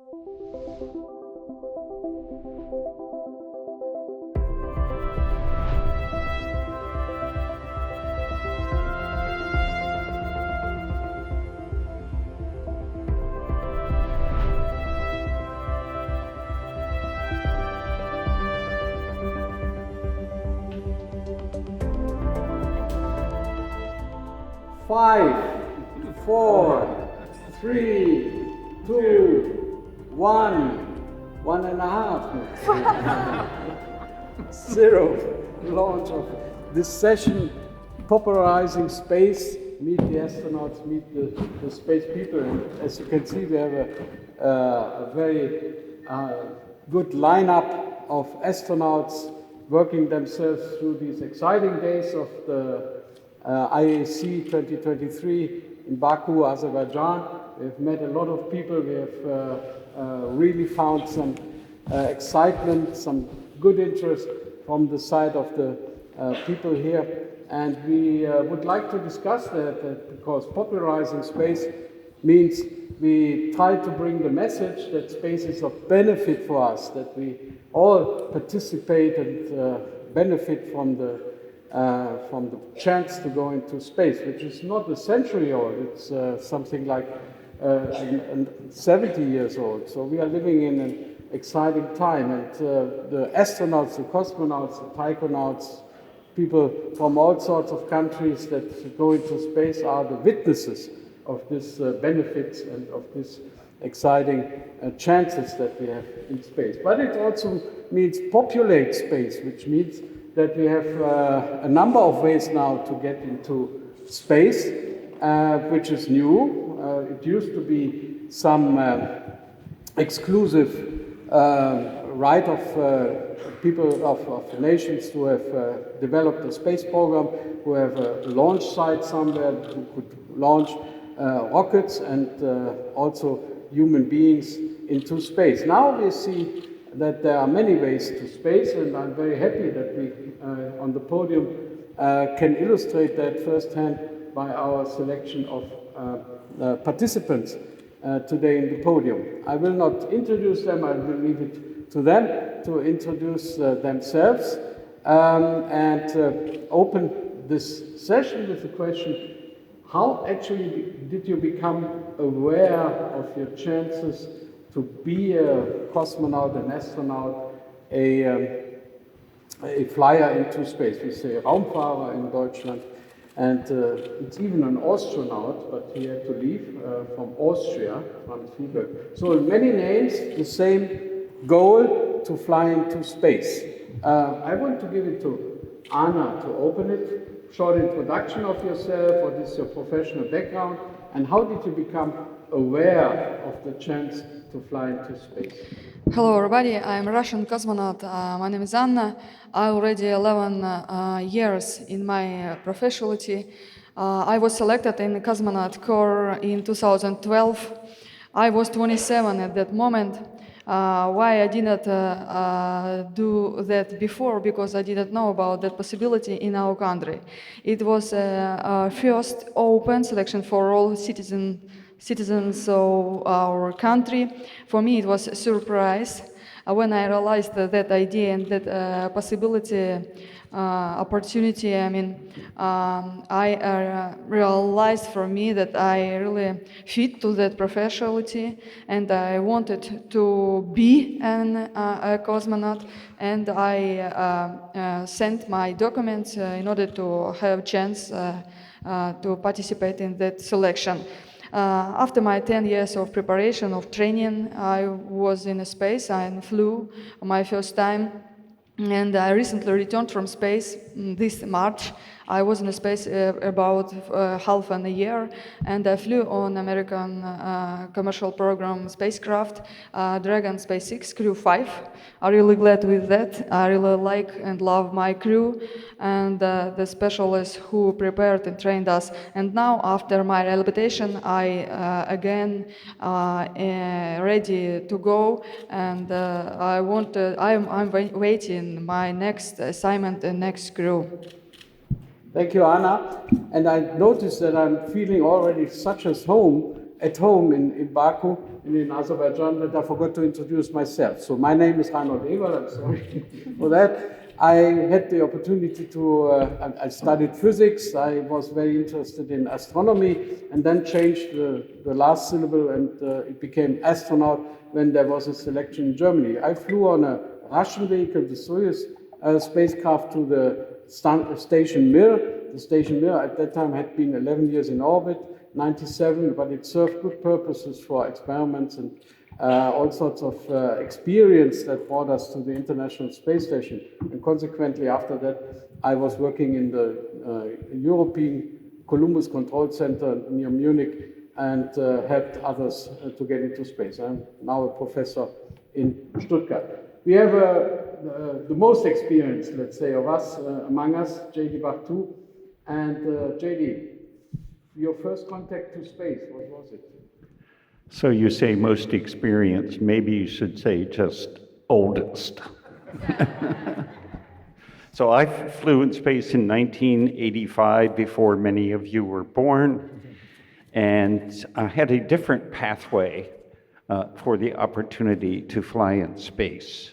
Five, four, three, two, one, 1.5, zero. Launch of this session, Popularizing Space. Meet the astronauts, meet the space people. And as you can see, we have a very good lineup of astronauts working themselves through these exciting days of the IAC 2023 in Baku, Azerbaijan. We've met a lot of people. We have really found some excitement, some good interest from the side of the people here. And we would like to discuss that because popularizing space means we try to bring the message that space is of benefit for us, that we all participate and benefit from the chance to go into space, which is not a century old, it's something like 70 years old. So we are living in an exciting time, and the astronauts, the cosmonauts, the taikonauts, people from all sorts of countries that go into space are the witnesses of this benefits and of this exciting chances that we have in space. But it also means populate space, which means that we have a number of ways now to get into space, which is new. It used to be some exclusive right of people of nations who have developed a space program, who have a launch site somewhere, who could launch rockets and also human beings into space. Now we see that there are many ways to space, and I'm very happy that we on the podium can illustrate that firsthand by our selection of participants today in the podium. I will not introduce them, I will leave it to them to introduce themselves and open this session with the question: how actually did you become aware of your chances to be a cosmonaut, an astronaut, a flyer into space? We say Raumfahrer in Deutschland, and it's even an astronaut, but he had to leave from Austria, from Freiburg. So many names, the same goal, to fly into space. I want to give it to Anna to open it. Short introduction of yourself, what is your professional background, and how did you become aware of the chance to fly into space? Hello everybody, I'm a Russian cosmonaut. My name is Anna. I already 11 years in my professionality. I was selected in the cosmonaut corps in 2012. I was 27 at that moment. Why I didn't do that before? Because I didn't know about that possibility in our country. It was a first open selection for all citizens of our country. For me, it was a surprise when I realized that idea and that possibility, opportunity. I realized for me that I really fit to that professionality, and I wanted to be a cosmonaut. And I sent my documents in order to have chance to participate in that selection. After my 10 years of preparation, of training, I was in space. I flew my first time, and I recently returned from space this March. I was in space about half a year, and I flew on American commercial program spacecraft, Dragon SpaceX Crew 5. I'm really glad with that. I really like and love my crew and the specialists who prepared and trained us. And now, after my rehabilitation, I again ready to go, and I'm waiting my next assignment and next crew. Thank you, Anna. And I noticed that I'm feeling already such at home in Baku, in Azerbaijan that I forgot to introduce myself. So my name is Reinhold Eberl, I'm sorry for that. I had the opportunity to, I studied physics, I was very interested in astronomy, and then changed the last syllable and it became astronaut when there was a selection in Germany. I flew on a Russian vehicle, the Soyuz spacecraft, to the station Mir. The station Mir at that time had been 11 years in orbit, 97, but it served good purposes for experiments and all sorts of experience that brought us to the International Space Station. And consequently, after that, I was working in the European Columbus Control Center near Munich and helped others to get into space. I'm now a professor in Stuttgart. We have the most experienced, let's say, of us among us, JD Bartu. And JD, your first contact to space, what was it? So you say most experienced, maybe you should say just oldest. So I flew in space in 1985 before many of you were born, and I had a different pathway for the opportunity to fly in space.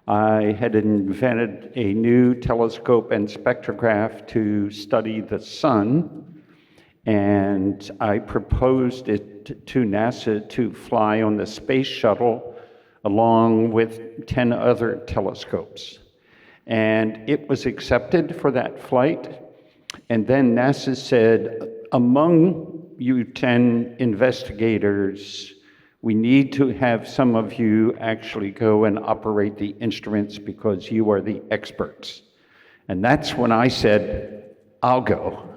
I had invented a new telescope and spectrograph to study the sun, and I proposed it to NASA to fly on the space shuttle along with 10 other telescopes. And it was accepted for that flight, and then NASA said, among you 10 investigators, we need to have some of you actually go and operate the instruments because you are the experts. And that's when I said, I'll go.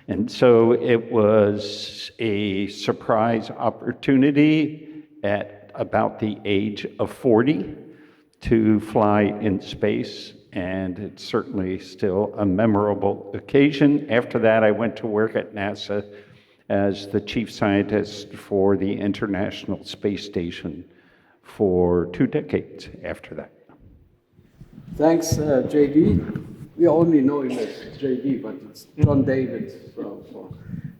And so it was a surprise opportunity at about the age of 40 to fly in space, and it's certainly still a memorable occasion. After that, I went to work at NASA as the chief scientist for the International Space Station for 2 decades after that. Thanks, JD. We only know him as JD, but it's John David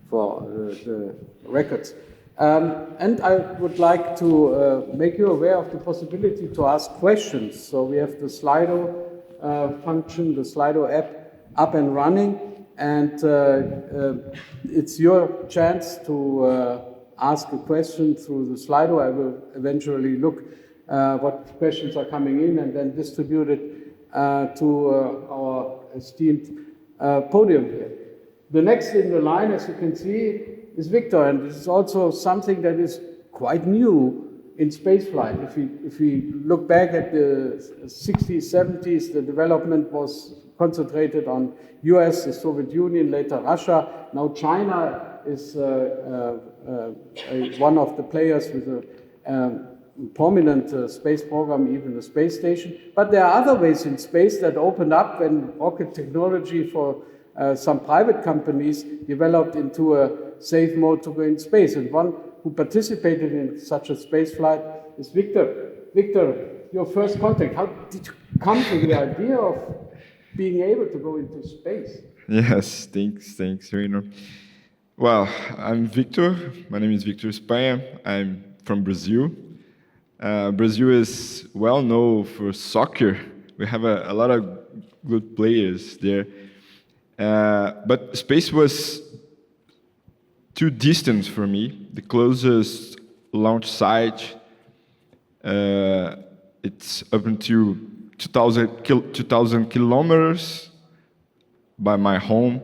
for the records. And I would like to make you aware of the possibility to ask questions. So we have the Slido function, the Slido app up and running. And it's your chance to ask a question through the Slido. I will eventually look what questions are coming in and then distribute it to our esteemed podium here. The next in the line, as you can see, is Victor, and this is also something that is quite new in spaceflight. If we look back at the 60s, 70s, the development was concentrated on US, the Soviet Union, later Russia. Now China is one of the players with a prominent space program, even the space station. But there are other ways in space that opened up when rocket technology for some private companies developed into a safe mode to go in space. And one who participated in such a space flight is Victor. Victor, your first contact, how did you come to the idea of being able to go into space? Yes, thanks, Reno. Well, I'm Victor. My name is Victor Espanha. I'm from Brazil. Brazil is well known for soccer. We have a lot of good players there. But space was too distant for me. The closest launch site, it's up until 2,000 kilometers by my home.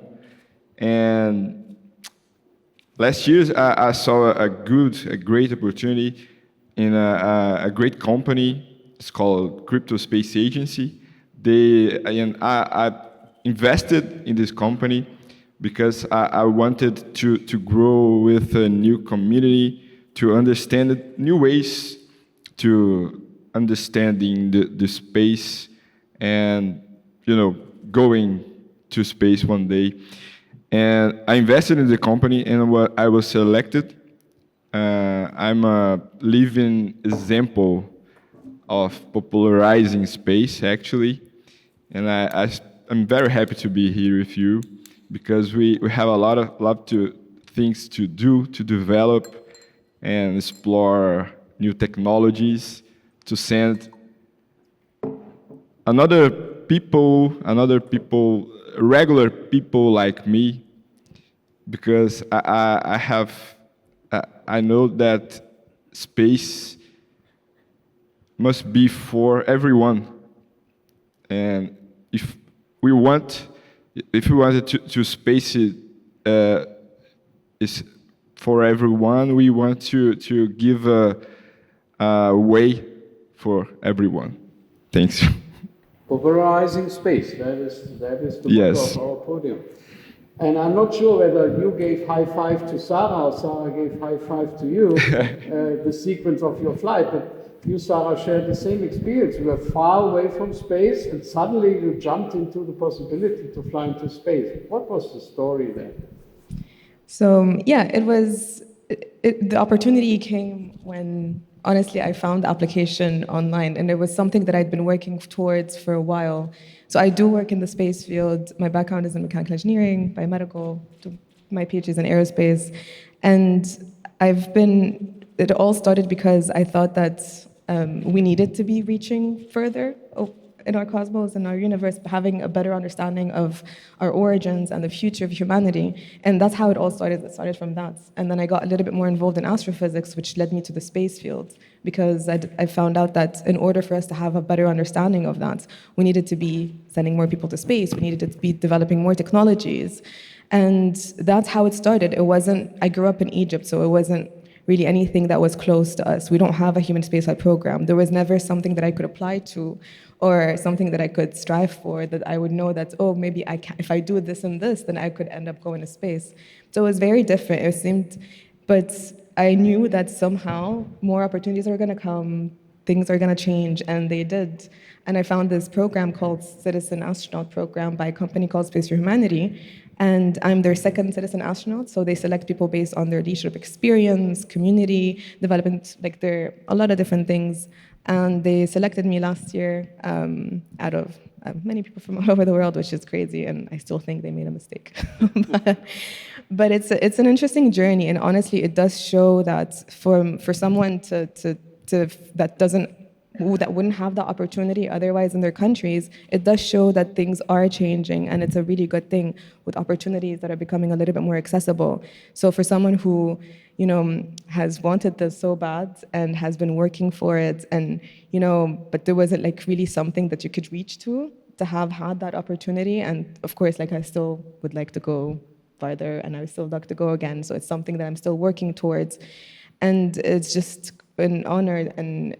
And last year I saw a great opportunity in a great company. It's called Crypto Space Agency. I invested in this company because I wanted to grow with a new community, to understand new ways to understanding the space and, going to space one day. And I invested in the company and I was selected. I'm a living example of popularizing space, actually. And I'm very happy to be here with you because we have a lot of things to do, to develop, and explore new technologies to send regular people like me, because I know that space must be for everyone, and if we wanted to space it is for everyone, we want to give a way for everyone. Thanks. Popularizing space, that is the Yes. motto of our podium. And I'm not sure whether you gave high five to Sarah or Sarah gave high five to you, the sequence of your flight, but you, Sarah, shared the same experience. You were far away from space and suddenly you jumped into the possibility to fly into space. What was the story there? So yeah, the opportunity came when, honestly, I found the application online, and it was something that I'd been working towards for a while. So I do work in the space field. My background is in mechanical engineering, biomedical, my PhD is in aerospace. And it all started because I thought that we needed to be reaching further in our cosmos, in our universe, having a better understanding of our origins and the future of humanity. And that's how it all started. It started from that. And then I got a little bit more involved in astrophysics, which led me to the space field, because I found out that in order for us to have a better understanding of that, we needed to be sending more people to space. We needed to be developing more technologies. And that's how it started. I grew up in Egypt, so it wasn't really anything that was close to us. We don't have a human spaceflight program. There was never something that I could apply to or something that I could strive for, that I would know that, oh, maybe if I do this and this, then I could end up going to space. So it was very different. But I knew that somehow more opportunities are gonna come, things are gonna change, and they did. And I found this program called Citizen Astronaut Program by a company called Space for Humanity, and I'm their second citizen astronaut, so they select people based on their leadership experience, community development, there are a lot of different things. And they selected me last year out of many people from all over the world, which is crazy, and I still think they made a mistake. but it's an interesting journey, and honestly, it does show that for someone that wouldn't have the opportunity otherwise in their countries, it does show that things are changing, and it's a really good thing with opportunities that are becoming a little bit more accessible. So for someone who has wanted this so bad and has been working for it, and but there wasn't really something that you could reach to have had that opportunity. And of course, I still would like to go farther, and I would still like to go again. So it's something that I'm still working towards, and it's just an honor. And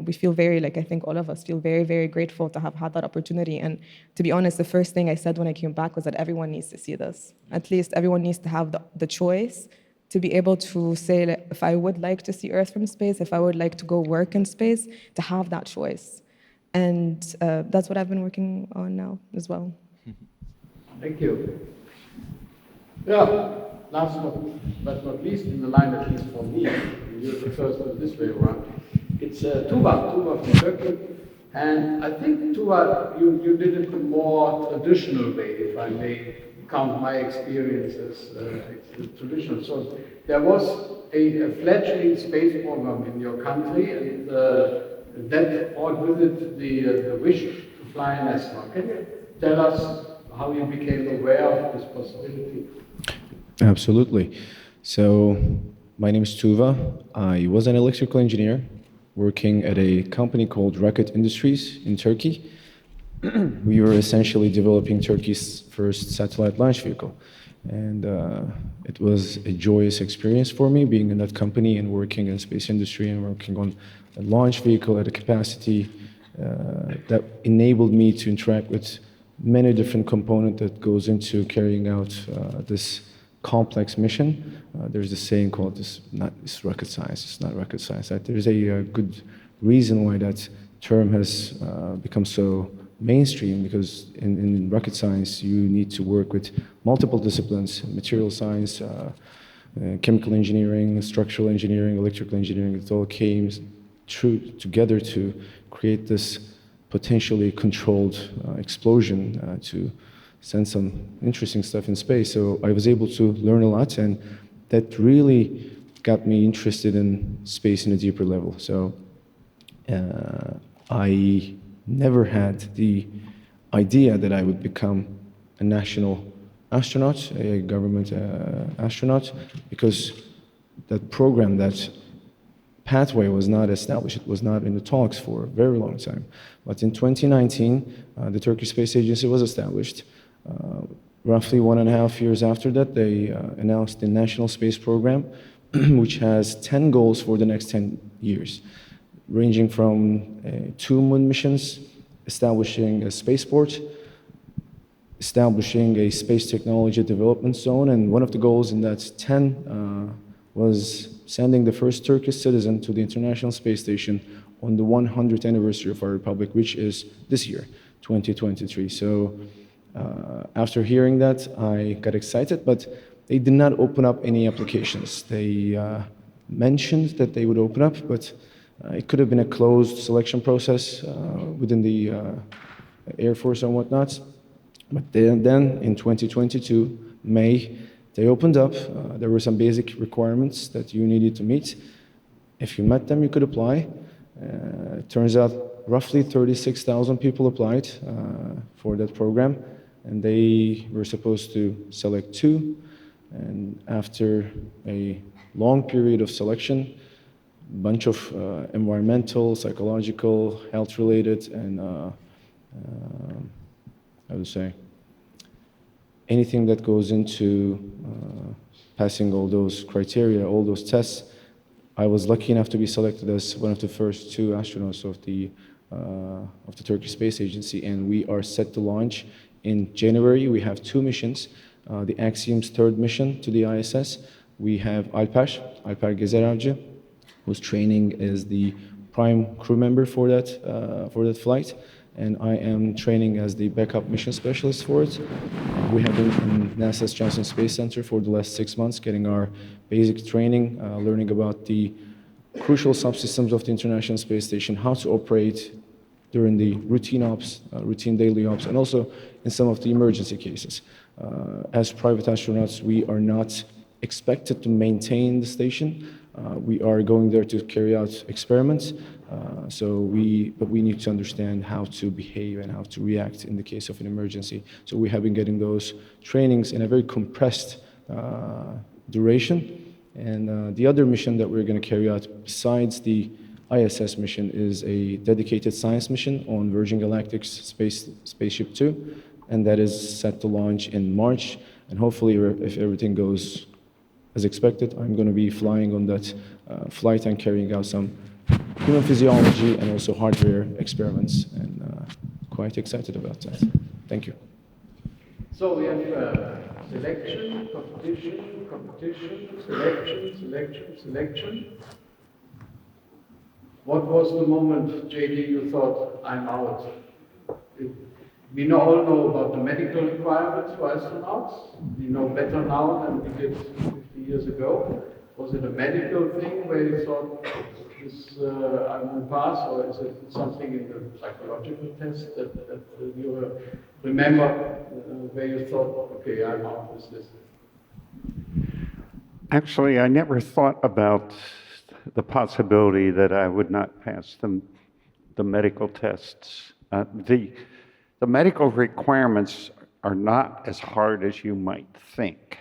we feel very, I think all of us feel very, very grateful to have had that opportunity. And to be honest, the first thing I said when I came back was that everyone needs to see this. At least everyone needs to have the choice to be able to say, if I would like to see Earth from space, if I would like to go work in space, to have that choice. And that's what I've been working on now as well. Thank you. Yeah, last but not least, in the line, at least for me, you're the first one this way around, it's Tuva from Turkey. And I think, Tuva, you did it the more traditional way, if I may count my experience as traditional. So there was a fledgling space program in your country, and that brought with it the wish to fly an astronaut. Can you tell us how you became aware of this possibility? Absolutely. So my name is Tuva. I was an electrical engineer working at a company called Rocket Industries in Turkey. We were essentially developing Turkey's first satellite launch vehicle. And it was a joyous experience for me, being in that company and working in the space industry and working on a launch vehicle at a capacity that enabled me to interact with many different components that goes into carrying out this complex mission. There's a saying called it's rocket science. It's not rocket science. There's a good reason why that term has become so mainstream, because in rocket science you need to work with multiple disciplines: material science, chemical engineering, structural engineering, electrical engineering. It all came together to create this potentially controlled explosion to send some interesting stuff in space. So I was able to learn a lot, and that really got me interested in space in a deeper level. So I never had the idea that I would become a national astronaut, a government astronaut, because that program, that pathway was not established. It was not in the talks for a very long time. But in 2019, the Turkish Space Agency was established. Roughly 1.5 years after that, they announced the National Space Program, which has 10 goals for the next 10 years, ranging from 2 moon missions, establishing a spaceport, establishing a space technology development zone, and one of the goals in that 10 was sending the first Turkish citizen to the International Space Station on the 100th anniversary of our republic, which is this year, 2023. So after hearing that, I got excited, but they did not open up any applications. They mentioned that they would open up, but it could have been a closed selection process within the Air Force and whatnot. But then in 2022, May, they opened up. There were some basic requirements that you needed to meet. If you met them, you could apply. It turns out roughly 36,000 people applied for that program, and they were supposed to select 2. And after a long period of selection, a bunch of environmental, psychological, health-related, and I would say anything that goes into passing all those criteria, all those tests. I was lucky enough to be selected as one of the first 2 astronauts of the Turkish Space Agency, and we are set to launch in January. We have 2 missions. The Axiom's 3rd mission to the ISS. We have Alper Gezeravcı, who's training as the prime crew member for that flight, and I am training as the backup mission specialist for it. We have been in NASA's Johnson Space Center for the last 6 months, getting our basic training, learning about the crucial subsystems of the International Space Station, how to operate during the routine ops, routine daily ops, and also in some of the emergency cases. As private astronauts, we are not expected to maintain the station. We are going there to carry out experiments, but we need to understand how to behave and how to react in the case of an emergency. So we have been getting those trainings in a very compressed duration. And the other mission that we're going to carry out besides the ISS mission is a dedicated science mission on Virgin Galactic's Spaceship Two, and that is set to launch in March. And hopefully, if everything goes as expected, I'm going to be flying on that flight and carrying out some human physiology and also hardware experiments, and quite excited about that. Thank you. So we have selection, competition, selection. What was the moment, JD, you thought, I'm out? We all know about the medical requirements for astronauts. We know better now than we did 50 years ago. Was it a medical thing where you thought, I won't pass, or is it something in the psychological test that you remember where you thought, okay, I'm out with this? Actually, I never thought about the possibility that I would not pass the medical tests. The medical requirements are not as hard as you might think.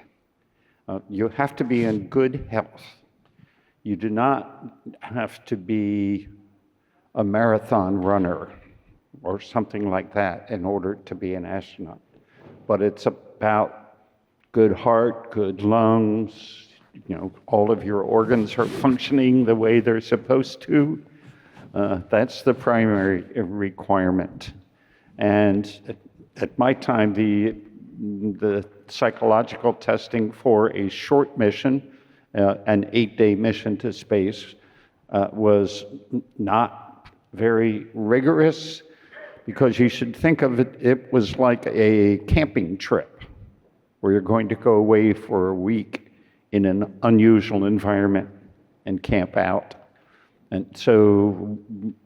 You have to be in good health. You do not have to be a marathon runner or something like that in order to be an astronaut. But it's about good heart, good lungs, all of your organs are functioning the way they're supposed to. That's the primary requirement. And at my time, the psychological testing for a short mission, an 8-day mission to space, was not very rigorous, because you should think of it, it was like a camping trip where you're going to go away for a week in an unusual environment and camp out. And so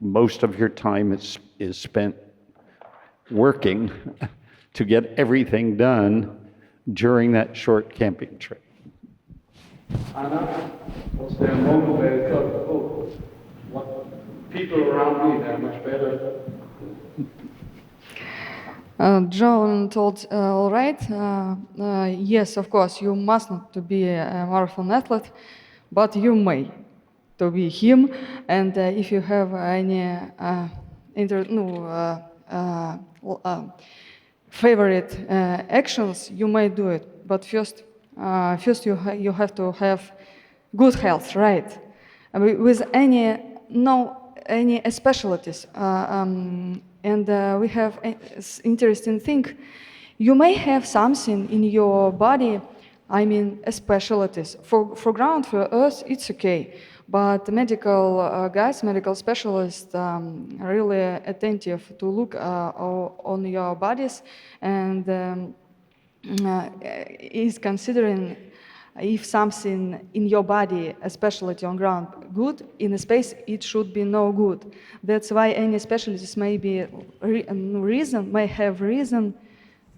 most of your time is spent working to get everything done during that short camping trip. Anna, was there a moment where you thought, oh, what people around me, they're much better? John told, all right, yes, of course, you must not to be a marathon athlete, but you may to be him. And if you have any favorite actions, you may do it. But first you have to have good health, right? With any specialties. And we have interesting thing. You may have something in your body, I mean, a specialties. For ground, for us, it's okay. But medical guys, medical specialists, really attentive to look on your bodies and is considering if something in your body, a specialty on ground, good, in a space it should be no good. That's why any specialist may be may have reason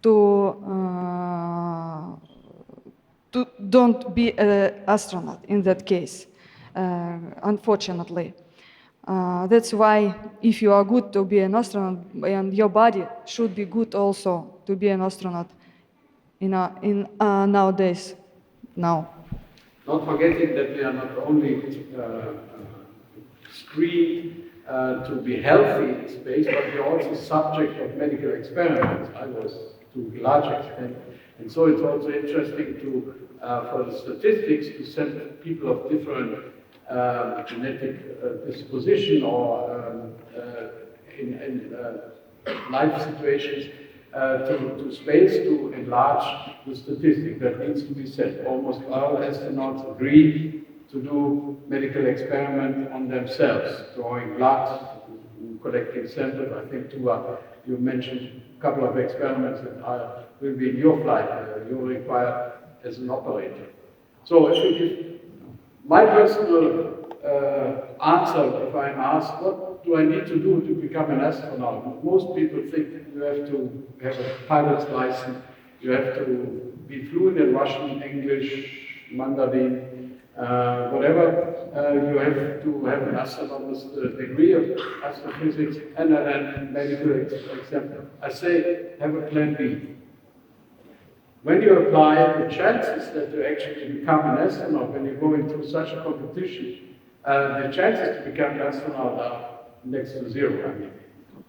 to don't be an astronaut in that case, unfortunately. That's why if you are good to be an astronaut and your body should be good also to be an astronaut in nowadays. Now. Not forgetting that we are not only screened to be healthy in space, but we are also subject of medical experiments. I was to a large extent. And so it's also interesting to, for the statistics, to send people of different genetic disposition or in life situations to space to enlarge the statistic that needs to be set. Almost all astronauts agree to do medical experiment on themselves, drawing blood, collecting samples. I think you mentioned a couple of experiments that will be in your flight. You require as an operator. So if my personal answer, if I'm asked, what do I need to do to become an astronaut? Most people think you have to have a pilot's license, you have to be fluent in Russian, English, Mandarin, whatever. You have to have an astronomist degree of astrophysics and a medical exam. I say, have a plan B. When you apply, the chances that you actually become an astronaut, when you go into such a competition, the chances to become an astronaut are next to zero. I mean,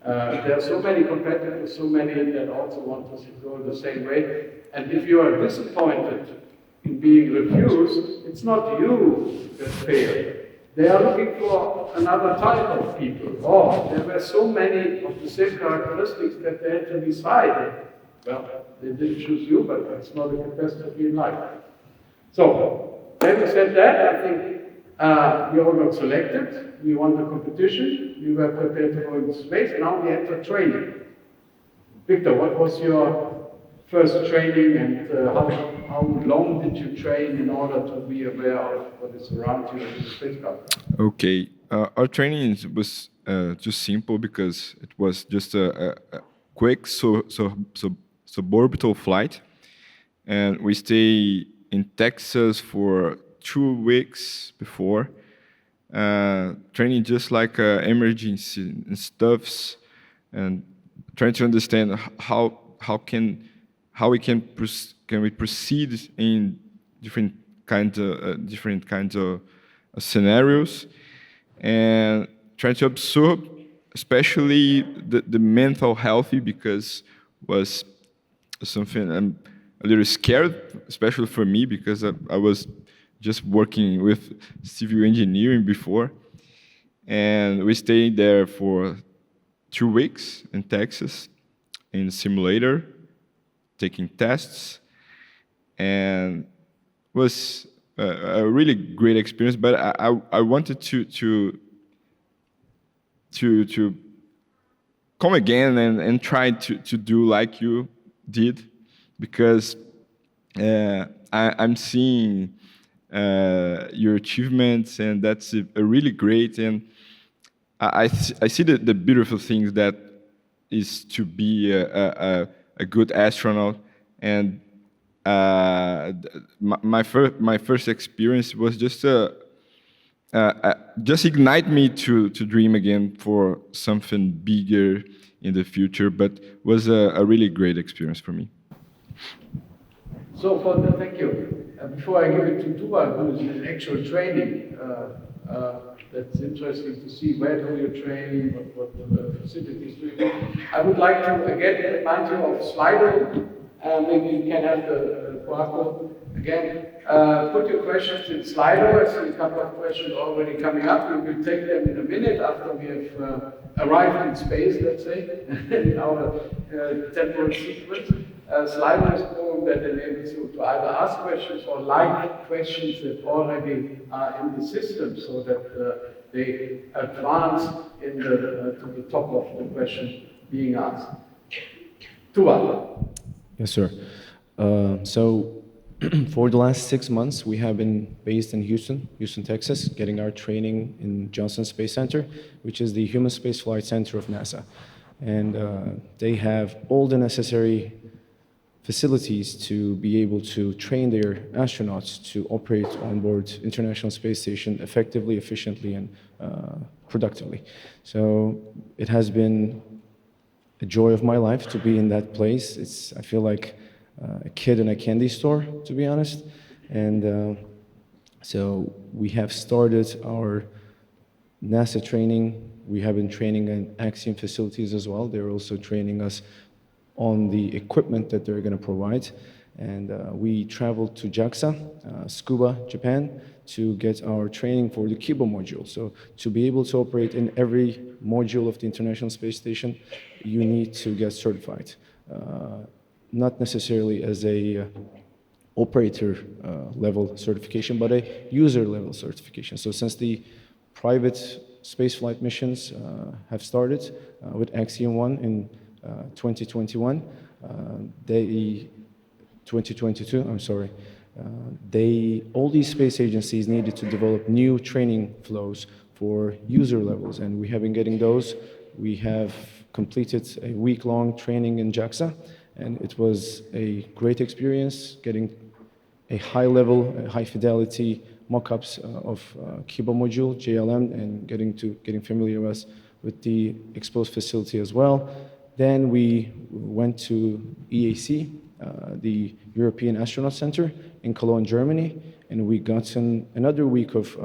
there are so many competitors, so many that also want to go the same way. And if you are disappointed in being refused, it's not you that failed. They are looking for another type of people. Or there were so many of the same characteristics that they had to decide. Well, they didn't choose you, but it's not a catastrophe in life. So, having said that, I think we all got selected. We won the competition. We were prepared to go into space. Now we enter training. Victor, what was your first training and how long did you train in order to be aware of what is around you in the spacecraft? Okay, our training was just simple because it was just a quick suborbital flight, and we stay in Texas for 2 weeks before, training just like emergency and stuffs, and trying to understand how we can proceed in different kinds of scenarios, and trying to absorb, especially the mental healthy, because was something I'm a little scared, especially for me, because I was just working with civil engineering before. And we stayed there for 2 weeks in Texas, in simulator, taking tests, and was a really great experience. But I wanted to come again and try to do like you did, because I'm seeing your achievements, and that's a really great. And I see the beautiful things that is to be a good astronaut, and my first experience was just ignite me to dream again for something bigger in the future, but was a really great experience for me. So, thank you. Before I give it to Tuva, who is in actual training, that's interesting to see where do you train, what the facilities do you. I would like to again remind you of Slido. Maybe you can have the Quaco again. Put your questions in Slido. I see a couple of questions already coming up. We will take them in a minute after we have arrived in space, let's say, in our temporal sequence. Slido is a program that enables you to either ask questions or like questions that already are in the system so that they advance to the top of the question being asked. Tuva. Yes, sir. So for the last 6 months, we have been based in Houston, Texas, getting our training in Johnson Space Center, which is the Human Spaceflight Center of NASA. And they have all the necessary facilities to be able to train their astronauts to operate on board International Space Station effectively, efficiently, and productively. So it has been a joy of my life to be in that place. I feel like a kid in a candy store, to be honest. And so we have started our NASA training. We have been training in Axiom facilities as well. They're also training us on the equipment that they're going to provide. And we traveled to JAXA, Tsukuba, Japan, to get our training for the Kibo module. So to be able to operate in every module of the International Space Station, you need to get certified. Not necessarily as a operator level certification, but a user level certification. So since the private spaceflight missions have started with Axiom 1 in 2021, 2022, I'm sorry, all these space agencies needed to develop new training flows for user levels, and we have been getting those. We have completed a week-long training in JAXA, and it was a great experience getting a high-level, high-fidelity mock-ups of Kibo module, JLM, and getting familiar with the exposed facility as well. Then we went to EAC, the European Astronaut Center in Cologne, Germany, and we got another week of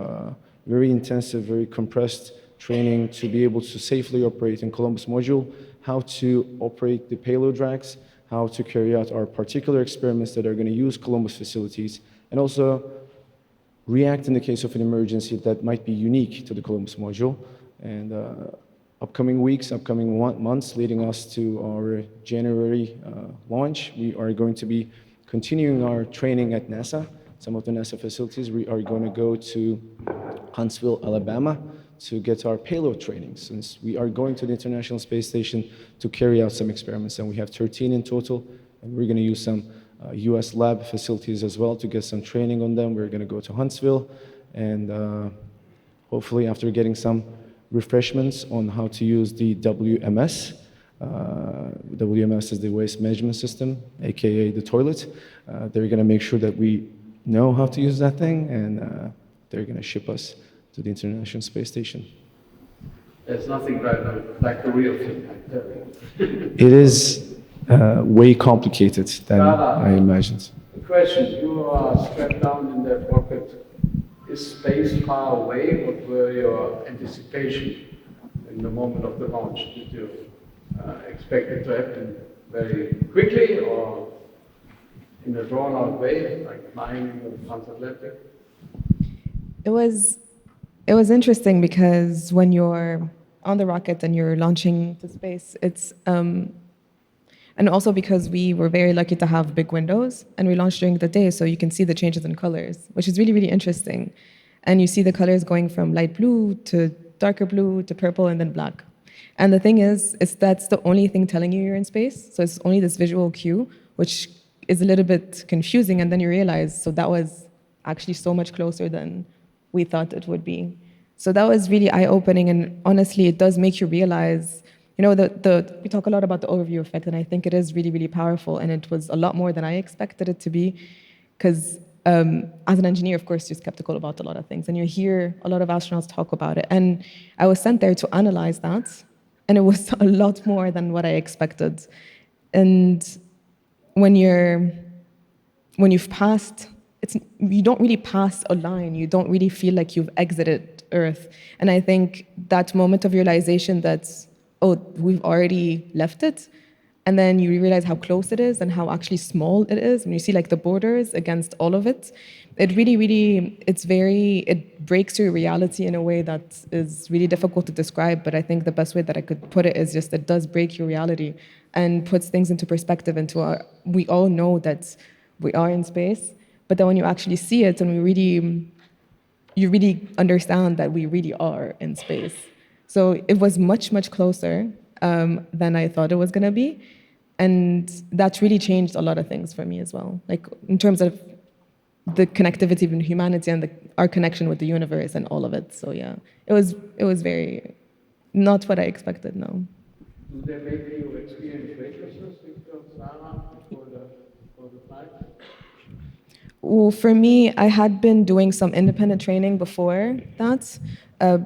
very intensive, very compressed training to be able to safely operate in Columbus module, how to operate the payload racks, how to carry out our particular experiments that are going to use Columbus facilities, and also react in the case of an emergency that might be unique to the Columbus module. And upcoming weeks, upcoming months leading us to our January launch, we are going to be continuing our training at NASA. Some of the NASA facilities, we are going to go to Huntsville, Alabama to get our payload training, since we are going to the International Space Station to carry out some experiments, and we have 13 in total, and we're going to use some US lab facilities as well to get some training on them. We're going to go to Huntsville, and hopefully after getting some refreshments on how to use the WMS. WMS is the waste management system, aka the toilet. They're going to make sure that we know how to use that thing, and they're going to ship us to the International Space Station. There's nothing like the real thing, I tell you. It is way complicated than I imagined. The question, you are strapped down in that rocket. Is space far away? What were your anticipation in the moment of the launch? Did you expect it to happen very quickly or in a drawn-out way, like flying in the transatlantic? It was interesting because when you're on the rocket and you're launching to space, it's and also because we were very lucky to have big windows and we launched during the day, so you can see the changes in colors, which is really, really interesting. And you see the colors going from light blue to darker blue to purple and then black. And the thing is that's the only thing telling you you're in space. So it's only this visual cue, which is a little bit confusing. And then you realize, so that was actually so much closer than we thought it would be. So that was really eye-opening. And honestly, it does make you realize You know, we talk a lot about the overview effect, and I think it is really, really powerful, and it was a lot more than I expected it to be, because as an engineer, of course, you're skeptical about a lot of things, and you hear a lot of astronauts talk about it. And I was sent there to analyze that, and it was a lot more than what I expected. And when you've passed, you don't really pass a line. You don't really feel like you've exited Earth. And I think that moment of realization that, oh, we've already left it, and then you realize how close it is and how actually small it is, and you see like the borders against all of it. It really, really, it breaks your reality in a way that is really difficult to describe, but I think the best way that I could put it is just it does break your reality and puts things into perspective we all know that we are in space, but then when you actually see it and you really understand that we really are in space. So it was much, much closer than I thought it was gonna be. And that really changed a lot of things for me as well, like in terms of the connectivity between humanity and our connection with the universe and all of it. So yeah, it was very not what I expected. No. Do they make you experience weightlessness, Victor, Sarah, for the flight? Well, for me, I had been doing some independent training before that,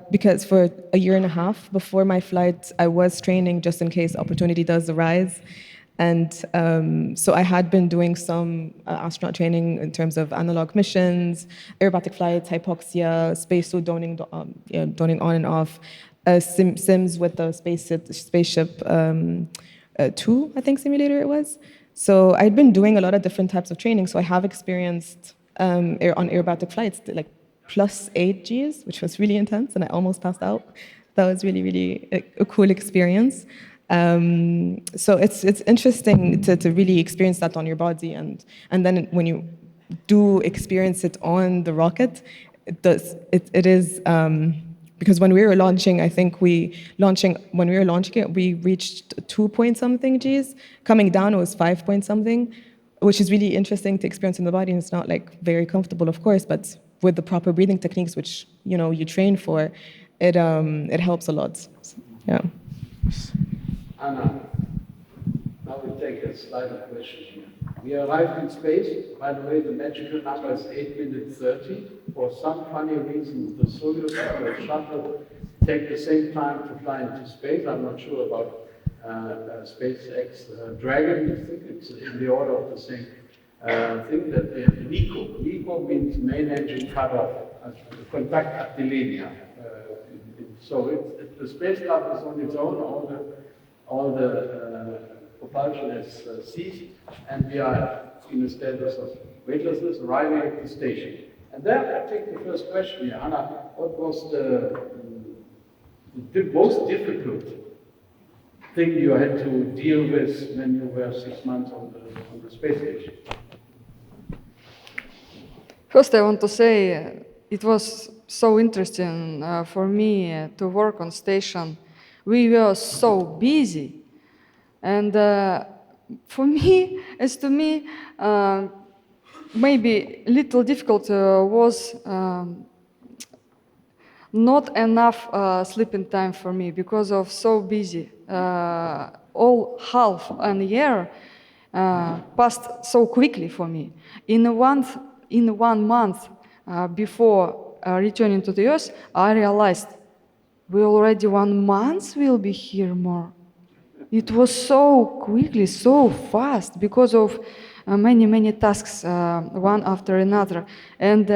because for a year and a half before my flight, I was training just in case opportunity does arise. And so I had been doing some astronaut training in terms of analog missions, aerobatic flights, hypoxia, spacesuit doning on and off, sims with the spaceship 2, I think, simulator it was. So I'd been doing a lot of different types of training. So I have experienced on aerobatic flights, like +8 Gs, which was really intense, and I almost passed out. That was really, really a cool experience. So it's interesting to really experience that on your body, and then when you do experience it on the rocket, it is because when we were launching, I think when we were launching it, we reached 2 point something Gs. Coming down, it was 5 point something, which is really interesting to experience in the body. And it's not like very comfortable, of course, but with the proper breathing techniques, which you train for, it helps a lot. Yeah. Anna, now we take a slight question here. We arrived in space. By the way, the magical number is 8 minutes 30. For some funny reason, the Soyuz shuttle take the same time to fly into space. I'm not sure about SpaceX Dragon. I think it's in the order of the same thing that they have NICO. NICO means main engine cut off, contact abdelinia. So the spacecraft is on its own. All the propulsion is ceased, and we are in a status of weightlessness, arriving at the station. And then I take the first question here. Anna, what was the most difficult thing you had to deal with when you were 6 months on the space station? First, I want to say it was so interesting for me to work on station. We were so busy, and for me, maybe little difficult was not enough sleeping time for me because of so busy. All half an year passed so quickly for me. In 1 month before returning to the Earth, I realized we already 1 month will be here more. It was so quickly, so fast because of many tasks, one after another. And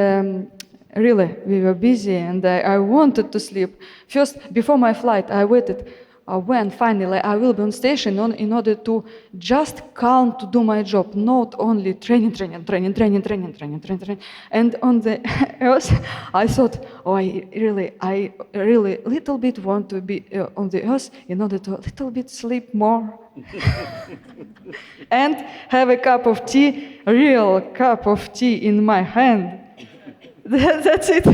really, we were busy, and I wanted to sleep. First, before my flight, I waited when finally I will be on station in order to just calm to do my job, not only training. And on the Earth, I thought, I really little bit want to be on the Earth in order to a little bit sleep more. And have a cup of tea, real cup of tea in my hand. That's it.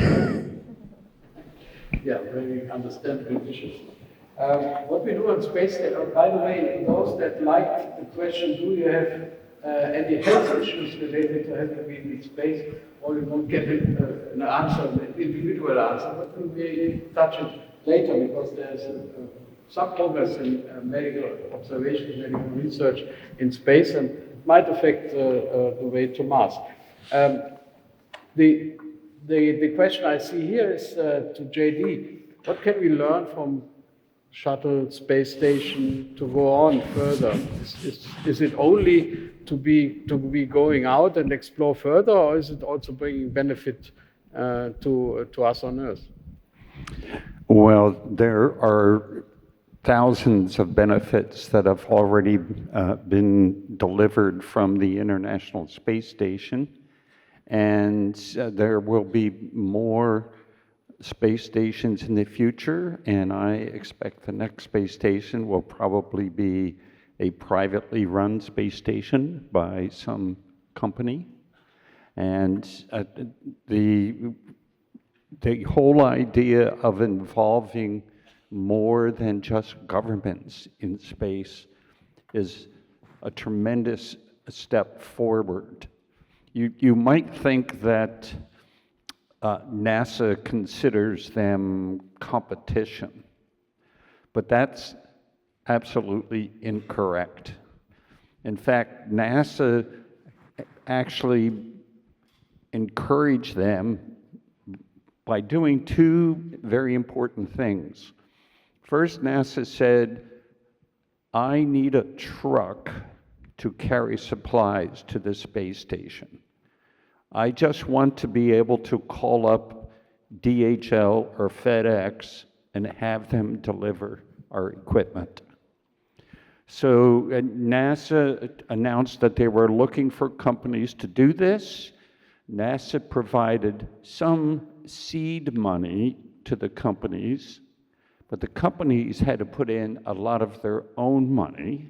Yeah, very understandable wishes. What we do on space, by the way, those that liked the question, do you have any health issues related to having been in space, or you won't get an answer, an individual answer, but we may touch it later because there's some progress in medical observation, medical research in space, and it might affect the way to Mars. The question I see here is to JD. What can we learn from shuttle, space station to go on further? Is it only to be going out and explore further, or is it also bringing benefit to us on Earth? Well, there are thousands of benefits that have already been delivered from the International Space Station, and there will be more space stations in the future, and I expect the next space station will probably be a privately run space station by some company. And the whole idea of involving more than just governments in space is a tremendous step forward. You might think that NASA considers them competition, but that's absolutely incorrect. In fact, NASA actually encouraged them by doing two very important things. First, NASA said, I need a truck to carry supplies to the space station. I just want to be able to call up DHL or FedEx and have them deliver our equipment. So NASA announced that they were looking for companies to do this. NASA provided some seed money to the companies, but the companies had to put in a lot of their own money.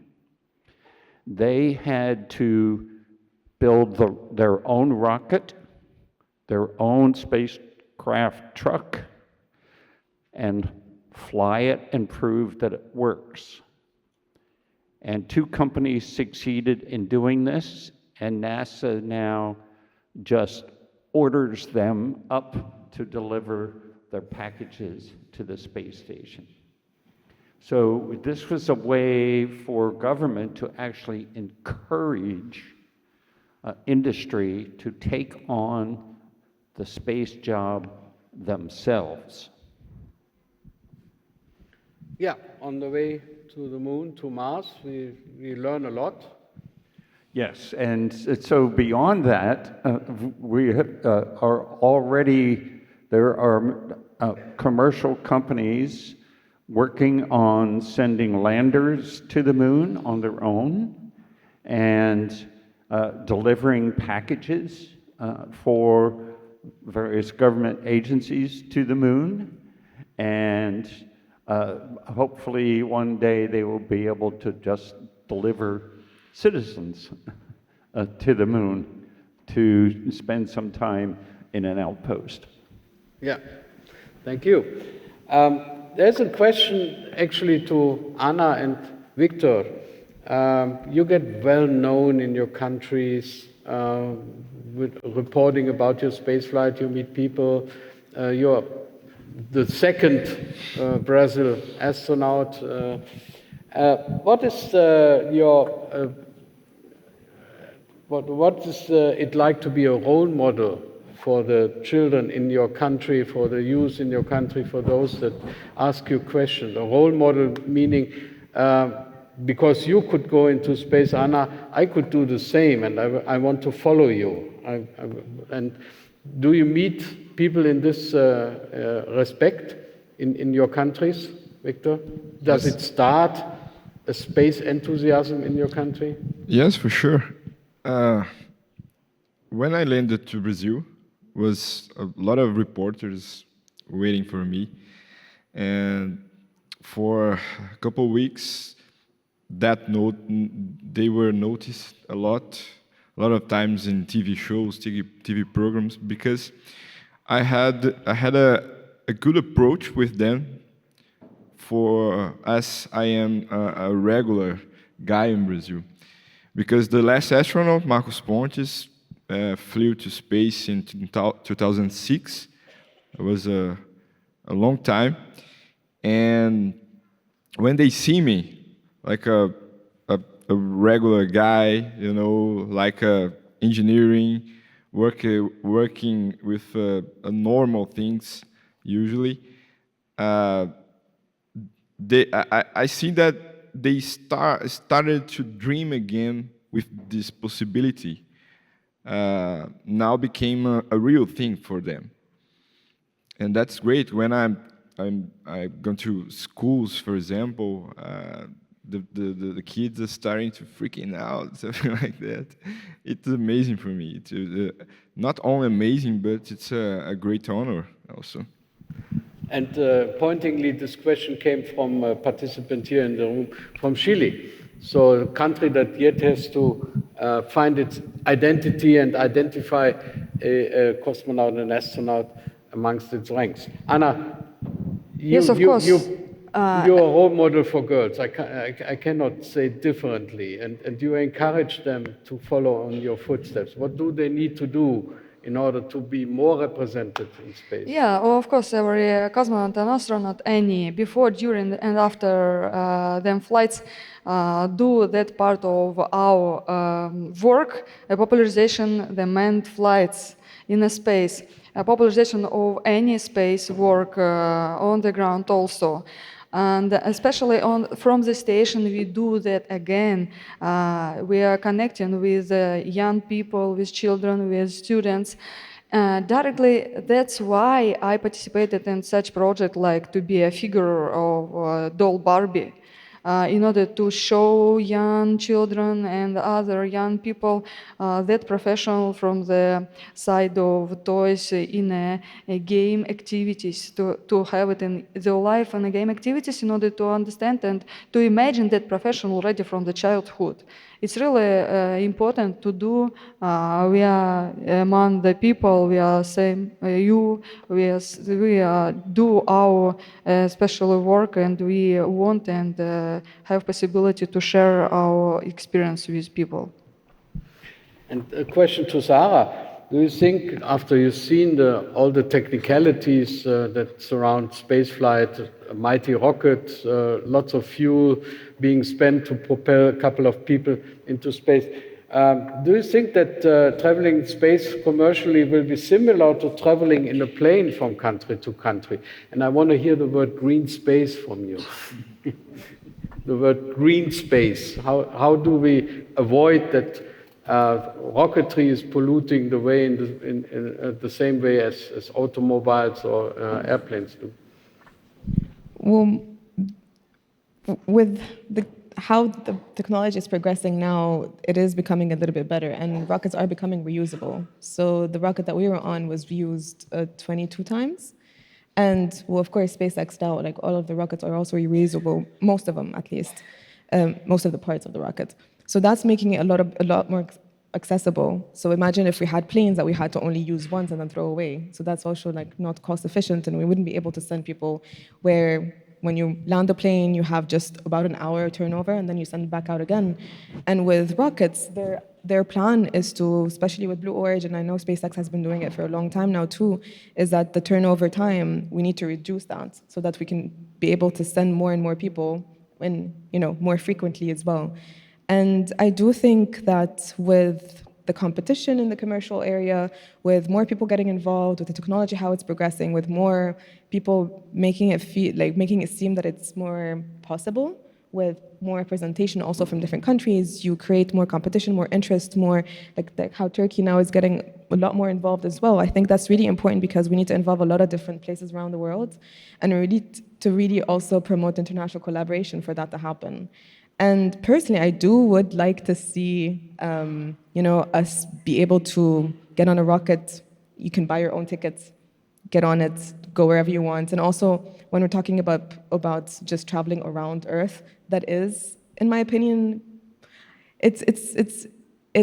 They had to build their own rocket, their own spacecraft truck, and fly it and prove that it works. And two companies succeeded in doing this, and NASA now just orders them up to deliver their packages to the space station. So this was a way for government to actually encourage industry to take on the space job themselves. Yeah, on the way to the moon, to Mars, we learn a lot. Yes, and so beyond that, we are already, there are commercial companies working on sending landers to the moon on their own and delivering packages for various government agencies to the moon. And hopefully one day they will be able to just deliver citizens to the moon to spend some time in an outpost. Yeah, thank you. There's a question actually to Anna and Victor. You get well known in your countries with reporting about your spaceflight. You meet people. You're the second Brazil astronaut. What is what is it like to be a role model for the children in your country, for the youth in your country, for those that ask you questions? A role model meaning, because you could go into space, Anna, I could do the same, and I want to follow you. And do you meet people in this respect in your countries, Victor? Does it start a space enthusiasm in your country? Yes, for sure. When I landed to Brazil, was a lot of reporters waiting for me, and for a couple of weeks, they were noticed a lot of times in TV shows, TV programs, because I had a good approach with them, as I am a regular guy in Brazil. Because the last astronaut, Marcos Pontes, flew to space in 2006. It was a long time. And when they see me, like a regular guy, you know, like engineering, working with normal things usually, I see that they started to dream again with this possibility. Now became a real thing for them, and that's great. When I go to schools, for example, the kids are starting to freaking out, something like that. It's amazing for me. It's not only amazing, but it's a great honor also. And pointingly, this question came from a participant here in the room from Chile. So a country that yet has to find its identity and identify a cosmonaut and astronaut amongst its ranks. Anna, Yes, of course. You're a role model for girls. I cannot say differently. And you encourage them to follow on your footsteps. What do they need to do in order to be more represented in space? Yeah, well, of course, every cosmonaut and astronaut, any before, during, and after them flights, do that part of our work, a popularization the manned flights in a space, a popularization of any space work on the ground also. And especially from the station, we do that again. We are connecting with young people, with children, with students. Directly, that's why I participated in such project like to be a figure of doll Barbie. In order to show young children and other young people that professional from the side of toys in a game activities, to have it in their life and game activities in order to understand and to imagine that professional already from the childhood. It's really important to do. We are among the people, we are same, we do our special work, and we want and have possibility to share our experience with people. And a question to Sarah. Do you think, after you've seen all the technicalities that surround spaceflight, a mighty rocket, lots of fuel being spent to propel a couple of people into space, do you think that traveling in space commercially will be similar to traveling in a plane from country to country? And I want to hear the word green space from you. The word green space. How do we avoid that rocketry is polluting the way in the same way as automobiles or airplanes do? Well, with how the technology is progressing now, it is becoming a little bit better, and rockets are becoming reusable. So the rocket that we were on was reused 22 times. And, well, of course, SpaceX now, like all of the rockets are also reusable, most of them at least, most of the parts of the rocket. So that's making it a lot more accessible. So imagine if we had planes that we had to only use once and then throw away. So that's also like not cost efficient, and we wouldn't be able to send people where when you land the plane, you have just about an hour turnover and then you send it back out again. And with rockets, their plan is to, especially with Blue Origin, I know SpaceX has been doing it for a long time now too, is that the turnover time, we need to reduce that so that we can be able to send more and more people and, more frequently as well. And I do think that with the competition in the commercial area, with more people getting involved, with the technology, how it's progressing, with more people making it seem that it's more possible, with more representation also from different countries, you create more competition, more interest, more like how Turkey now is getting a lot more involved as well. I think that's really important because we need to involve a lot of different places around the world, and we need to really also promote international collaboration for that to happen. And personally, I would like to see, us be able to get on a rocket. You can buy your own tickets, get on it, go wherever you want. And also, when we're talking about just traveling around Earth, that is, in my opinion, it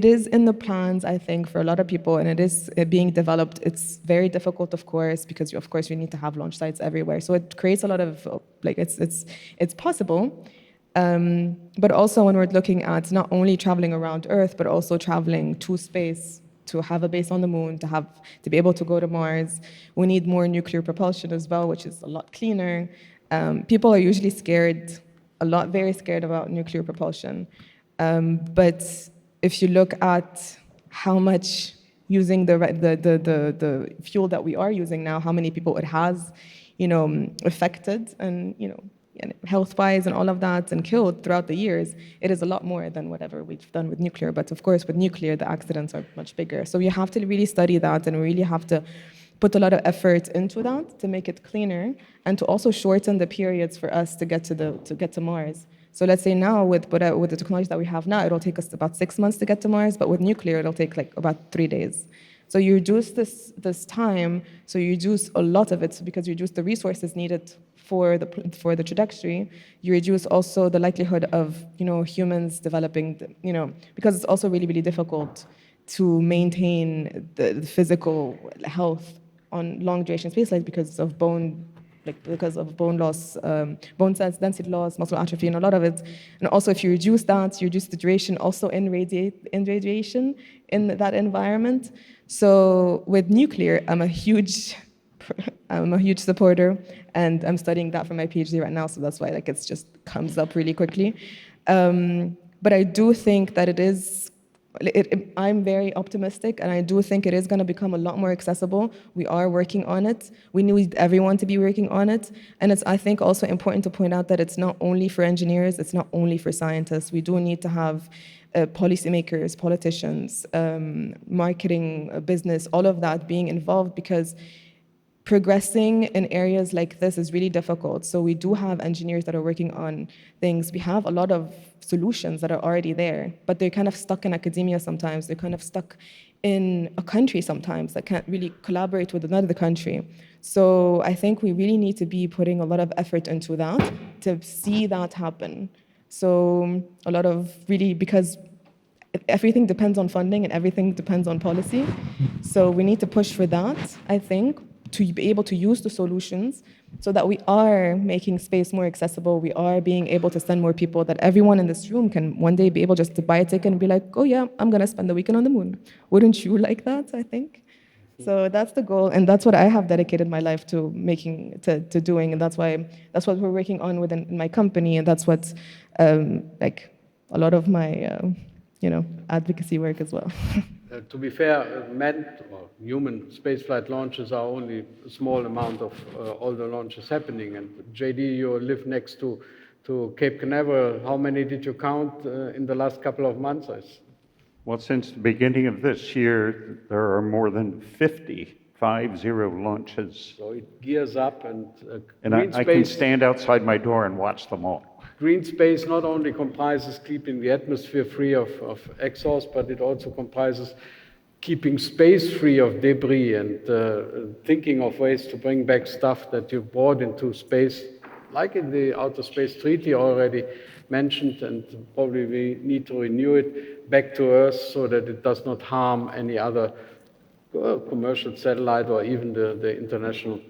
is in the plans, I think, for a lot of people, and it is being developed. It's very difficult, of course, because of course you need to have launch sites everywhere. So it creates a lot of it's possible. But also when we're looking at not only traveling around Earth, but also traveling to space, to have a base on the moon, to be able to go to Mars, we need more nuclear propulsion as well, which is a lot cleaner. People are usually scared a lot very scared about nuclear propulsion. But if you look at how much using the fuel that we are using now, how many people it has, affected and, and health-wise and all of that and killed throughout the years, it is a lot more than whatever we've done with nuclear. But of course, with nuclear, the accidents are much bigger. So you have to really study that and really have to put a lot of effort into that to make it cleaner and to also shorten the periods for us to get to Mars. So let's say now with the technology that we have now, it'll take us about 6 months to get to Mars, but with nuclear, it'll take like about 3 days. So you reduce this time, so you reduce a lot of it because you reduce the resources needed for the trajectory. You reduce also the likelihood of humans developing, because it's also really, really difficult to maintain the physical health on long duration space flight because of bone loss, bone cells density loss, muscle atrophy, and a lot of it. And also, if you reduce that, you reduce the duration also in radiation in that environment. So with nuclear, I'm a huge supporter, and I'm studying that for my PhD right now. So that's why it just comes up really quickly. But I do think that I'm very optimistic, and I do think it is going to become a lot more accessible. We are working on it. We need everyone to be working on it. And it's, I think, also important to point out that it's not only for engineers, it's not only for scientists. We do need to have policymakers, politicians, marketing, business, all of that being involved, because progressing in areas like this is really difficult. So we do have engineers that are working on things. We have a lot of solutions that are already there, but they're kind of stuck in academia sometimes. They're kind of stuck in a country sometimes that can't really collaborate with another country. So I think we really need to be putting a lot of effort into that to see that happen. So a lot of really, because everything depends on funding and everything depends on policy. So we need to push for that, I think, to be able to use the solutions so that we are making space more accessible, we are being able to send more people, that everyone in this room can one day be able just to buy a ticket and be like, oh yeah, I'm gonna spend the weekend on the moon. Wouldn't you like that, I think? So that's the goal, and that's what I have dedicated my life to doing, and that's what we're working on within my company, and that's what like a lot of my advocacy work as well. To be fair, manned or human spaceflight launches are only a small amount of all the launches happening. And JD, you live next to Cape Canaveral. How many did you count in the last couple of months? Well, since the beginning of this year, there are more than 50 launches. So it gears up, and I can stand outside my door and watch them all. Green space not only comprises keeping the atmosphere free of exhaust, but it also comprises keeping space free of debris and thinking of ways to bring back stuff that you brought into space, like in the Outer Space Treaty already mentioned, and probably we need to renew it back to Earth so that it does not harm any other commercial satellite or even the International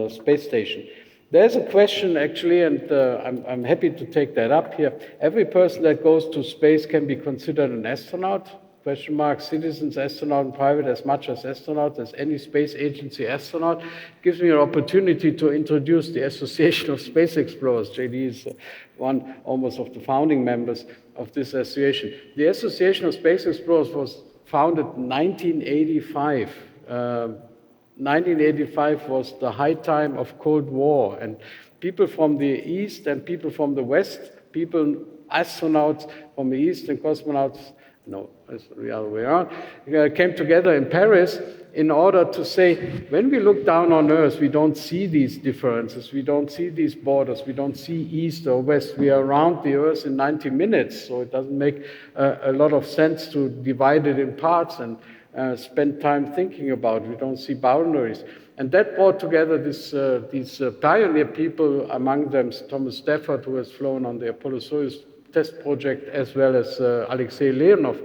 Space Station. There's a question actually, and I'm happy to take that up here. Every person that goes to space can be considered an astronaut? Question mark. Citizens, astronaut, and private as much as astronaut, as any space agency astronaut. Gives me an opportunity to introduce the Association of Space Explorers. JD is one almost of the founding members of this association. The Association of Space Explorers was founded in 1985. 1985 was the high time of Cold War, and people from the East and people from the West, astronauts from the East and cosmonauts, no, it's the other way around, came together in Paris in order to say, when we look down on Earth, we don't see these differences, we don't see these borders, we don't see East or West, we are around the Earth in 90 minutes, so it doesn't make a lot of sense to divide it in parts and spend time thinking about it. We don't see boundaries. And that brought together these pioneer people, among them Thomas Stafford, who has flown on the Apollo-Soyuz test project, as well as Alexei Leonov.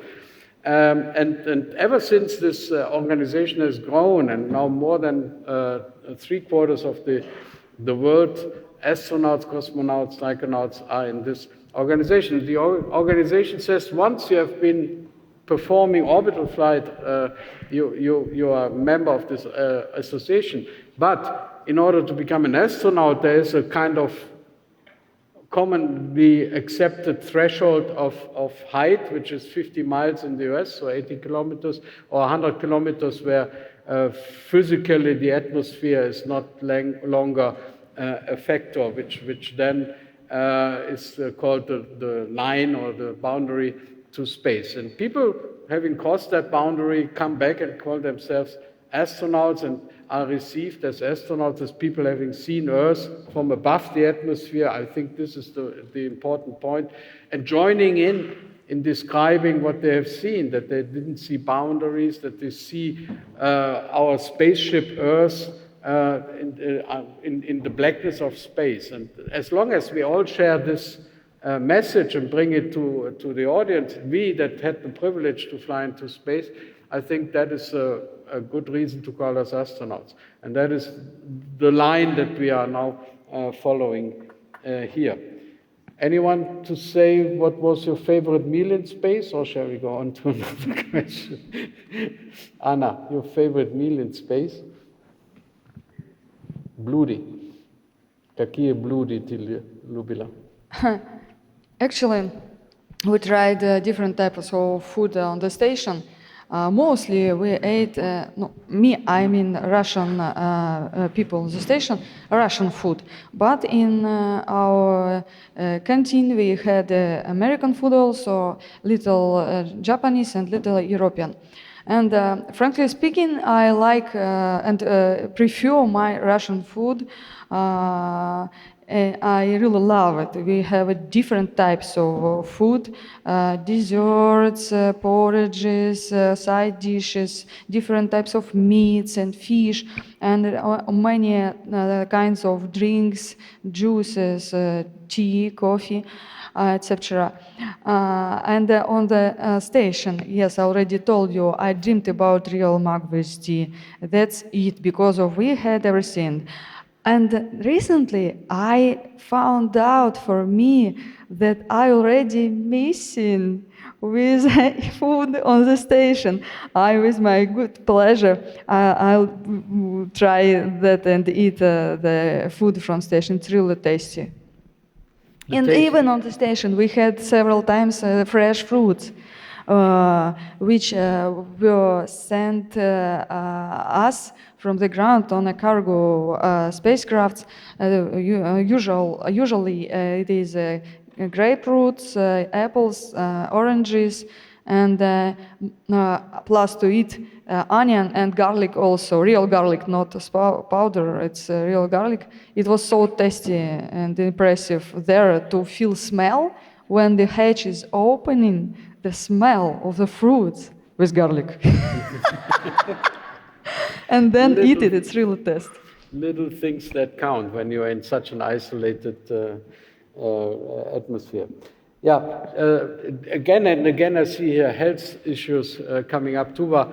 And ever since this organization has grown, and now more than 3/4 of the world, astronauts, cosmonauts, psychonauts are in this organization. The organization says once you have been performing orbital flight, you are a member of this association. But in order to become an astronaut, there is a kind of commonly accepted threshold of height, which is 50 miles in the US, so 80 kilometers, or 100 kilometers, where physically the atmosphere is not longer a factor, which then is called the line or the boundary to space. And people having crossed that boundary come back and call themselves astronauts and are received as astronauts as people having seen Earth from above the atmosphere. I think this is the important point. And joining in describing what they have seen, that they didn't see boundaries, that they see our spaceship Earth in the blackness of space. And as long as we all share this message and bring it to the audience, we that had the privilege to fly into space, I think that is a good reason to call us astronauts. And that is the line that we are now following here. Anyone to say what was your favorite meal in space, or shall we go on to another question? Anna, your favorite meal in space? Bludi. Какие блюда ты любила? Actually, we tried different types of food on the station. Mostly we ate, I mean Russian people on the station, Russian food. But in our canteen we had American food also, little Japanese and little European. And frankly speaking, I like and prefer my Russian food. I really love it. We have different types of food, desserts, porridges, side dishes, different types of meats and fish, and many kinds of drinks, juices, tea, coffee, etc. And on the station, yes, I already told you, I dreamed about real mug with tea. That's it, because we had everything. And recently, I found out for me that I already missing with food on the station. With my good pleasure, I'll try that and eat the food from station. It's really tasty. And even on the station, we had several times fresh fruits, which were sent us from the ground on a cargo spacecraft. Usually it is grapefruits, apples, oranges, and plus to eat onion and garlic also, real garlic, not powder, it's real garlic. It was so tasty and impressive there to feel smell when the hatch is opening, the smell of the fruits with garlic. And then eat it, it's really tasty. Little things that count when you're in such an isolated atmosphere. Yeah, again and again I see here health issues coming up. Tuva,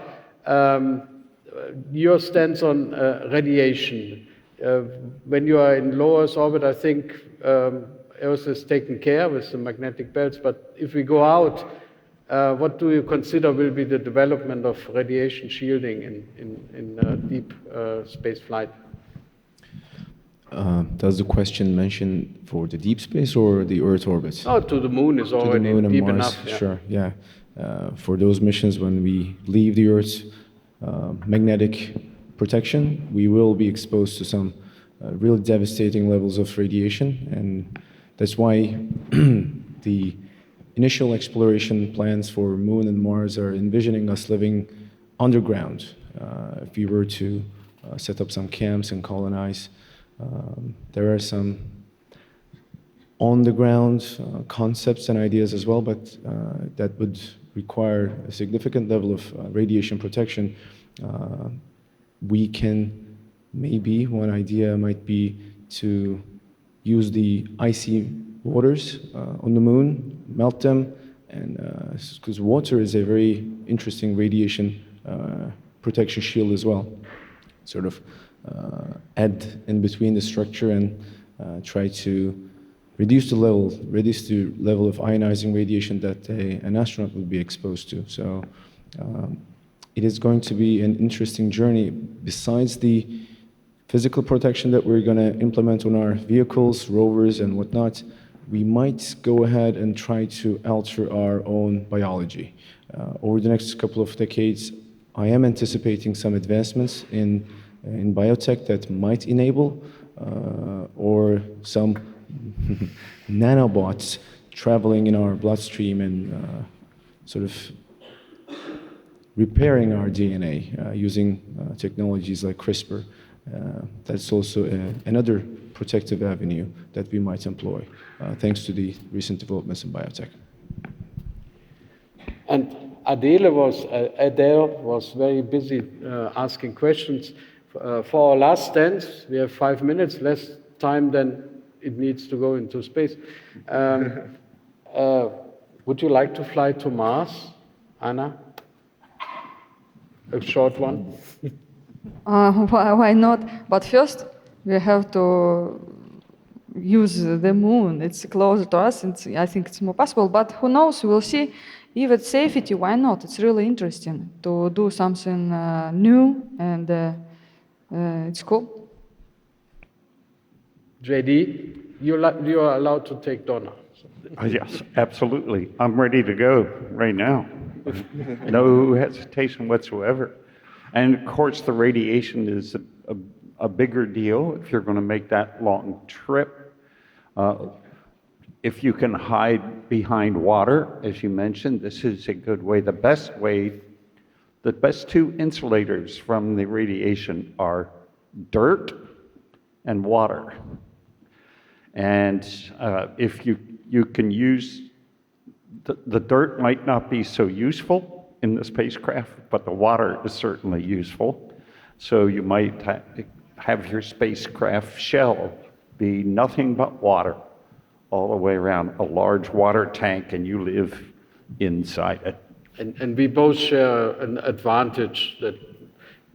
your stance on radiation. When you are in low Earth orbit, I think Earth is taken care with the magnetic belts, but if we go out, what do you consider will be the development of radiation shielding in deep space flight? Does the question mention for the deep space or the Earth orbit? Oh, to the moon is already deep enough. Yeah. Sure, yeah. For those missions, when we leave the Earth's magnetic protection, we will be exposed to some really devastating levels of radiation, and that's why the initial exploration plans for Moon and Mars are envisioning us living underground. If we were to set up some camps and colonize, there are some on-the-ground concepts and ideas as well, but that would require a significant level of radiation protection. We can, maybe one idea might be to use the icy waters on the moon, melt them, and because water is a very interesting radiation protection shield as well. Sort of add in between the structure and try to reduce the level of ionizing radiation that an astronaut would be exposed to. So it is going to be an interesting journey. Besides the physical protection that we're going to implement on our vehicles, rovers, and whatnot, we might go ahead and try to alter our own biology. Over the next couple of decades, I am anticipating some advancements in biotech that might enable or some nanobots traveling in our bloodstream and sort of repairing our DNA using technologies like CRISPR. That's also another protective avenue that we might employ, thanks to the recent developments in biotech. And Adele was very busy asking questions. For our last dance, we have 5 minutes, less time than it needs to go into space. Would you like to fly to Mars, Anna? A short one? Why not? But first, we have to use the moon. It's closer to us, and I think it's more possible. But who knows? We'll see. If it's safety, why not? It's really interesting to do something new, and it's cool. JD, you are allowed to take Donna. Yes, absolutely. I'm ready to go right now. No hesitation whatsoever. And of course, the radiation is a bigger deal if you're going to make that long trip. If you can hide behind water, as you mentioned, this is a good way. The best two insulators from the radiation are dirt and water. And if you can use, the dirt might not be so useful in the spacecraft, but the water is certainly useful. So you might have your spacecraft shell be nothing but water all the way around, a large water tank, and you live inside it. And we both share an advantage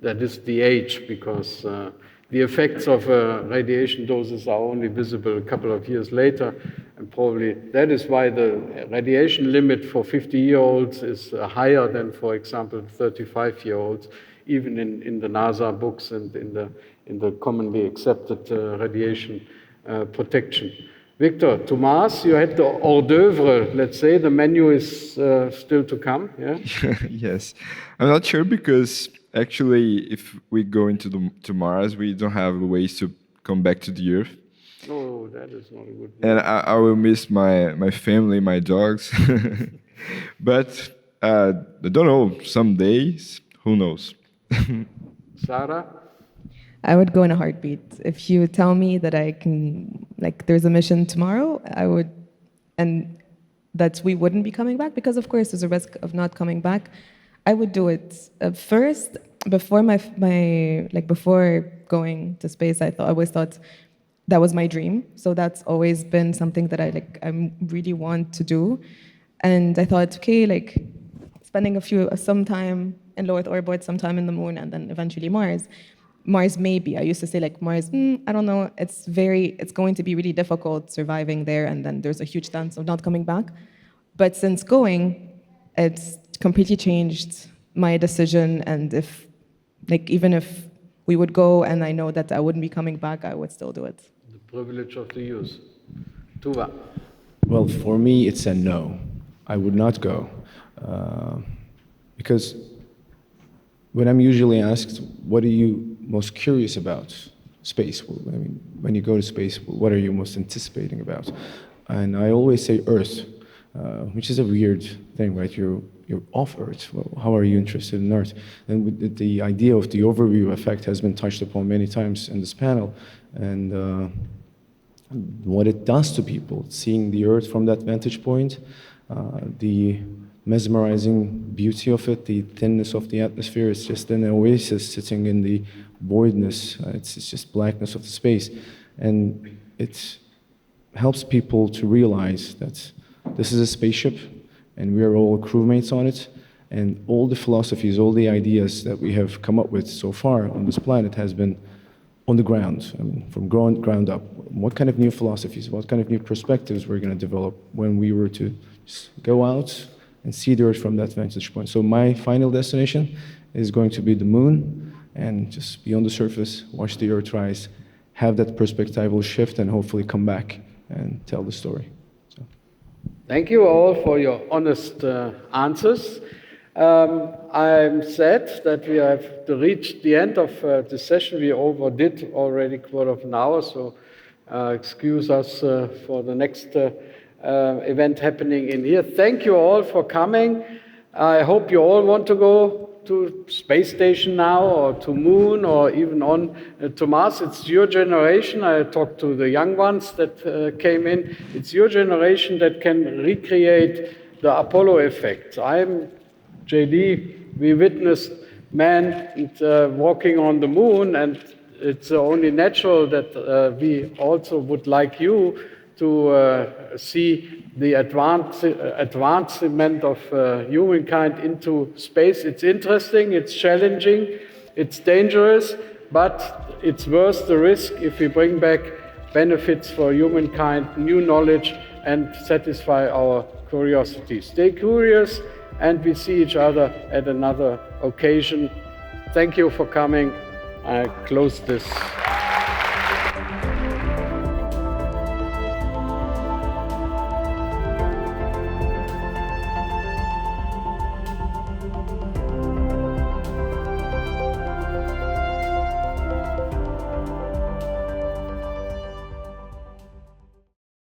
that is the age, because the effects of radiation doses are only visible a couple of years later, and probably that is why the radiation limit for 50-year-olds is higher than, for example, 35-year-olds, even in the NASA books and in the commonly accepted radiation protection. Victor, to Mars, you had the hors d'oeuvre, let's say. The menu is still to come, yeah? Yes. I'm not sure because actually, if we go to Mars, we don't have ways to come back to the Earth. Oh, that is not a good And I will miss my family, my dogs. But I don't know, some days, who knows? Sarah? I would go in a heartbeat. If you tell me that I can, like, there's a mission tomorrow, I would, and that we wouldn't be coming back, because of course there's a risk of not coming back, I would do it. First, before before going to space, I always thought that was my dream. So that's always been something that I really want to do. And I thought, okay, spending some time in low Earth orbit, some time in the moon, and then eventually Mars. Mars, maybe. I used to say Mars, I don't know. It's going to be really difficult surviving there, and then there's a huge chance of not coming back. But since going, it's completely changed my decision, and even if we would go and I know that I wouldn't be coming back, I would still do it. The privilege of the youth. Tuva. Well, for me, it's a no. I would not go. Because when I'm usually asked, what are you most curious about? Space. I mean, when you go to space, what are you most anticipating about? And I always say Earth, which is a weird thing, right? You're off Earth. Well, how are you interested in Earth? And the idea of the overview effect has been touched upon many times in this panel. And what it does to people, seeing the Earth from that vantage point, the mesmerizing beauty of it, the thinness of the atmosphere. It's just an oasis sitting in the voidness. It's just blackness of the space. And it helps people to realize that this is a spaceship and we are all crewmates on it. And all the philosophies, all the ideas that we have come up with so far on this planet has been on the ground, I mean, from ground up. What kind of new philosophies, what kind of new perspectives we're going to develop when we were to just go out and see the Earth from that vantage point. So my final destination is going to be the moon, and just be on the surface, watch the Earth rise, have that perspectival shift, and hopefully come back and tell the story. Thank you all for your honest answers. I'm sad that we have reached the end of the session. We overdid already quarter of an hour, so excuse us for the next event happening in here. Thank you all for coming. I hope you all want to go to space station now, or to moon, or even on to Mars. It's your generation. I talked to the young ones that came in. It's your generation that can recreate the Apollo effect. I'm JD. We witnessed man walking on the moon, and it's only natural that we also would like you to see the advancement of humankind into space. It's interesting, it's challenging, it's dangerous, but it's worth the risk if we bring back benefits for humankind, new knowledge, and satisfy our curiosity. Stay curious, and we see each other at another occasion. Thank you for coming. I close this.